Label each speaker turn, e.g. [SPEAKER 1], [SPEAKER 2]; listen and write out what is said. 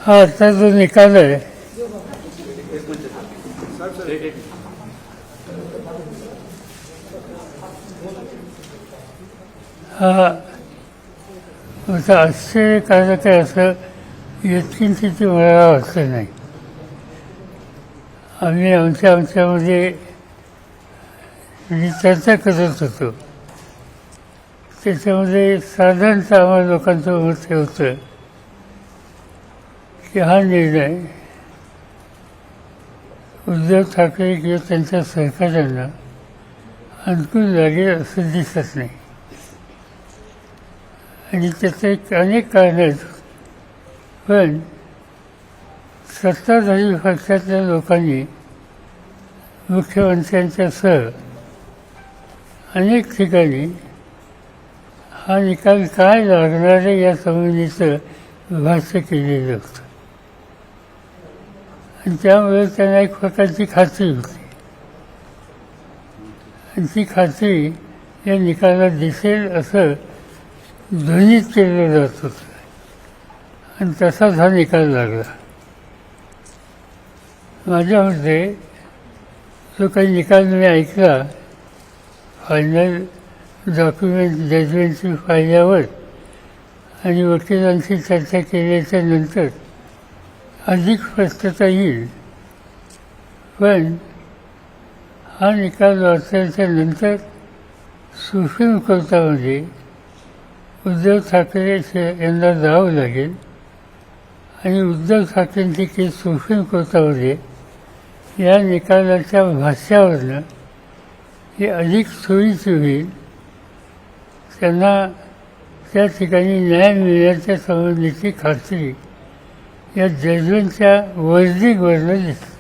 [SPEAKER 1] हा आता जो निकाल आहे हा होता आश्चर्यकारक आहे असं यत्किंचित मला वाटलं नाही. आम्ही आमच्यामध्ये जी चर्चा करत होतो त्याच्यामध्ये साधारणतः आम्हाला लोकांचं मत हे होतं की हा निर्णय उद्धव ठाकरे किंवा त्यांच्या सहकाऱ्यांना अनुकूल लागेल असं दिसत नाही. आणि त्याचे अनेक कारणं आहेत. पण सत्ताधारी पक्षातल्या लोकांनी मुख्यमंत्र्यांच्यासह अनेक ठिकाणी हा निकाल काय लागणार आहे या संबंधीचं भाष्य केलेलं होतं. आणि त्यामुळे त्यांना एक प्रकारची खात्री होती आणि ती खात्री या निकालात दिसेल असं ध्वनित केलं जात होतं आणि तसाच हा निकाल लागला. माझ्या मते जो काही निकाल मी ऐकला फायनल डॉक्युमेंट जजमेंटची पाहिल्यावर आणि वकिलांशी चर्चा केल्याच्या नंतर अधिक स्पष्टता येईल. पण हा निकाल वाचल्याच्या नंतर सुप्रीम कोर्टामध्ये उद्धव ठाकरे यांना जावं लागेल आणि उद्धव ठाकरेंची केस सुप्रीम कोर्टामध्ये या निकालाच्या भाष्यावरनं ही अधिक सोयीची होईल. त्यांना त्या ठिकाणी न्याय मिळण्याच्या संबंधीची खात्री या जजमेंटच्या वर्डिंगवरनं दिसते.